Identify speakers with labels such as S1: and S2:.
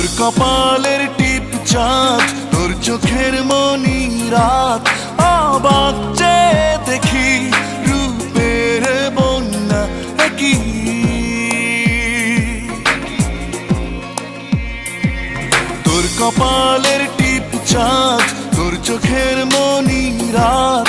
S1: তোর কপালের টিপ চাঁদ, তোর চোখের মনি রাত, অবাক চেয়ে দেখি রূপের বন্যা কি। তোর কপালের টিপ চাঁদ, তোর চোখের মনি রাত,